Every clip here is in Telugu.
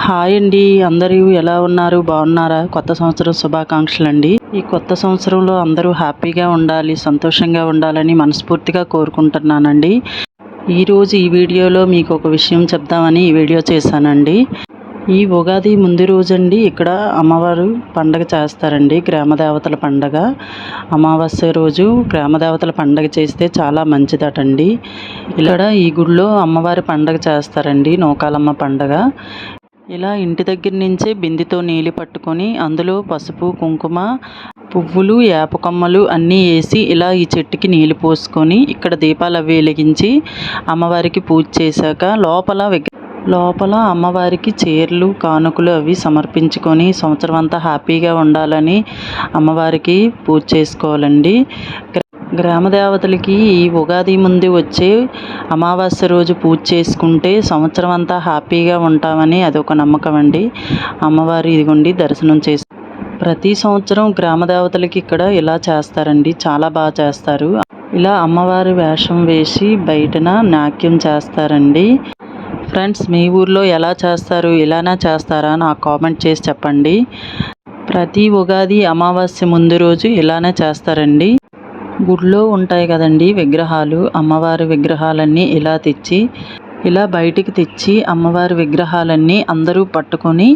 హాయ్ అండి, అందరూ ఎలా ఉన్నారు? బాగున్నారా? కొత్త సంవత్సరం శుభాకాంక్షలు అండి. ఈ కొత్త సంవత్సరంలో అందరూ హ్యాపీగా ఉండాలి, సంతోషంగా ఉండాలని మనస్ఫూర్తిగా కోరుకుంటున్నానండి. ఈరోజు ఈ వీడియోలో మీకు ఒక విషయం చెప్దామని ఈ వీడియో చేశానండి. ఈ ఉగాది ముందు రోజండి ఇక్కడ అమ్మవారు పండగ చేస్తారండి. గ్రామదేవతల పండగ అమావాస్య రోజు గ్రామదేవతల పండగ చేస్తే చాలా మంచిదటండి. ఇక్కడ ఈ గుడిలో అమ్మవారి పండగ చేస్తారండి, నూకాలమ్మ పండగ. ఇలా ఇంటి దగ్గర నుంచే బిందెతో నీళ్ళు పట్టుకొని అందులో పసుపు, కుంకుమ, పువ్వులు, వేపకొమ్మలు అన్నీ వేసి ఇలా ఈ చెట్టుకి నీళ్ళు పోసుకొని ఇక్కడ దీపాలు అవి వెలిగించి అమ్మవారికి పూజ చేశాక లోపల అమ్మవారికి చీరలు, కానుకలు అవి సమర్పించుకొని సంవత్సరం అంతా హ్యాపీగా ఉండాలని అమ్మవారికి పూజ చేసుకోవాలండి. గ్రామదేవతలకి ఈ ఉగాది ముందు వచ్చే అమావాస్య రోజు పూజ చేసుకుంటే సంవత్సరం అంతా హ్యాపీగా ఉంటామని అదొక నమ్మకం అండి. అమ్మవారి ఇదిగోండి దర్శనం చేసి ప్రతి సంవత్సరం గ్రామదేవతలకి ఇక్కడ ఇలా చేస్తారండి, చాలా బాగా చేస్తారు. ఇలా అమ్మవారి వేషం వేసి బయటన నాట్యం చేస్తారండి. ఫ్రెండ్స్, మీ ఊర్లో ఎలా చేస్తారు? ఇలానే చేస్తారా? నాకు కామెంట్ చేసి చెప్పండి. ప్రతి ఉగాది అమావాస్య ముందు రోజు ఇలానే చేస్తారండి. గుడిలో ఉంటాయి కదండి విగ్రహాలు, అమ్మవారి విగ్రహాలన్నీ ఇలా బయటికి తెచ్చి అమ్మవారి విగ్రహాలన్నీ అందరూ పట్టుకొని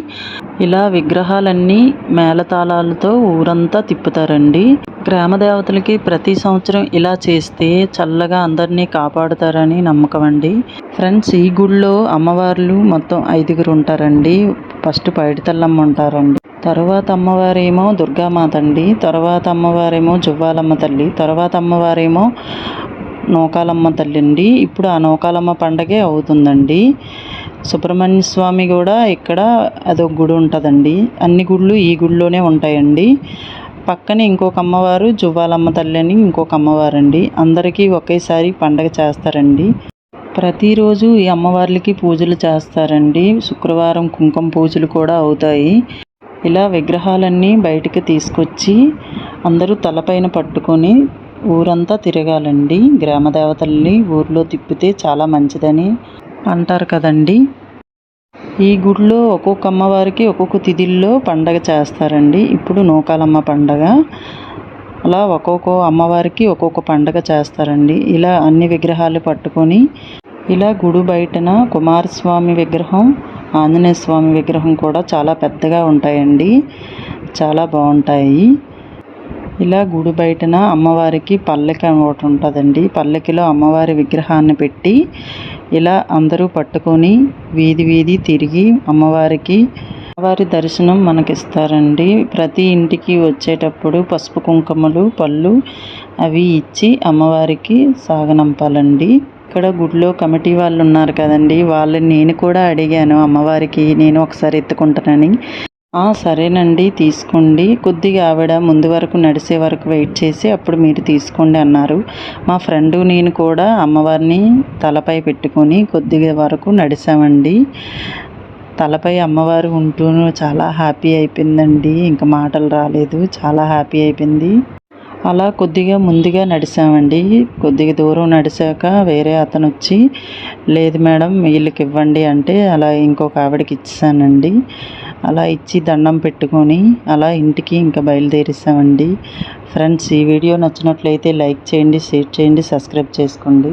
ఇలా విగ్రహాలన్నీ మేళతాళాలతో ఊరంతా తిప్పుతారండి. గ్రామదేవతలకి ప్రతి సంవత్సరం ఇలా చేస్తే చల్లగా అందరినీ కాపాడుతారని నమ్మకం అండి. ఫ్రెండ్స్, ఈ గుడిలో అమ్మవార్లు మొత్తం 5 ఉంటారండి. ఫస్ట్ పైడితల్లమ్మ ఉంటారండి, తర్వాత అమ్మవారేమో దుర్గామాత అండి, తర్వాత అమ్మవారేమో జువ్వాలమ్మ తల్లి, తర్వాత అమ్మవారేమో నూకాలమ్మ తల్లి అండి. ఇప్పుడు ఆ నూకాలమ్మ పండగే అవుతుందండి. సుబ్రహ్మణ్య స్వామి కూడా ఇక్కడ అదొక గుడి ఉంటుందండి. అన్ని గుళ్ళు ఈ గుడిలోనే ఉంటాయండి. పక్కనే ఇంకొక అమ్మవారు జువ్వాలమ్మ తల్లి అని ఇంకొక అమ్మవారు అండి. అందరికీ ఒకేసారి పండగ చేస్తారండి. ప్రతిరోజు ఈ అమ్మవార్లకి పూజలు చేస్తారండి. శుక్రవారం కుంకుమ పూజలు కూడా అవుతాయి. ఇలా విగ్రహాలన్నీ బయటికి తీసుకొచ్చి అందరూ తలపైన పట్టుకొని ఊరంతా తిరగాలండి. గ్రామదేవతల్ని ఊర్లో తిప్పితే చాలా మంచిదని అంటారు కదండి. ఈ గుడిలో ఒక్కొక్క అమ్మవారికి ఒక్కొక్క తిథిల్లో పండగ చేస్తారండి. ఇప్పుడు నూకాలమ్మ పండగ, అలా ఒక్కొక్క అమ్మవారికి ఒక్కొక్క పండగ చేస్తారండి. ఇలా అన్ని విగ్రహాలు పట్టుకొని ఇలా గుడి బయటన కుమారస్వామి విగ్రహం, ఆంజనేయ స్వామి విగ్రహం కూడా చాలా పెద్దగా ఉంటాయండి, చాలా బాగుంటాయి. ఇలా గుడి బయటన అమ్మవారికి పల్లకి ఒకటి ఉంటుందండి. పల్లకిలో అమ్మవారి విగ్రహాన్ని పెట్టి ఇలా అందరూ పట్టుకొని వీధి తిరిగి అమ్మవారి దర్శనం మనకిస్తారండి. ప్రతి ఇంటికి వచ్చేటప్పుడు పసుపు, కుంకుమలు, పళ్ళు అవి ఇచ్చి అమ్మవారికి సాగనంపాలండి. ఇక్కడ గుడిలో కమిటీ వాళ్ళు ఉన్నారు కదండి, వాళ్ళని నేను కూడా అడిగాను అమ్మవారికి నేను ఒకసారి ఎత్తుకుంటానని. సరేనండి తీసుకోండి, కొద్దిగా ఆవిడ ముందు వరకు నడిచే వరకు వెయిట్ చేసి అప్పుడు మీరు తీసుకోండి అన్నారు. మా ఫ్రెండు నేను కూడా అమ్మవారిని తలపై పెట్టుకొని కొద్దిగా వరకు నడిచామండి. తలపై అమ్మవారు ఉంటూ చాలా హ్యాపీ అయిపోయిందండి. ఇంకా మాటలు రాలేదు, చాలా హ్యాపీ అయిపోయింది. అలా కొద్దిగా ముందుగా నడిచామండి. కొద్దిగా దూరం నడిచాక వేరే అతను వచ్చి లేదు మేడం వీళ్ళకి ఇవ్వండి అంటే అలా ఇంకొక ఆవిడకి ఇచ్చానండి. అలా ఇచ్చి దండం పెట్టుకొని అలా ఇంటికి ఇంకా బయలుదేరేసామండి. ఫ్రెండ్స్, ఈ వీడియో నచ్చినట్లయితే లైక్ చేయండి, షేర్ చేయండి, సబ్స్క్రైబ్ చేసుకోండి.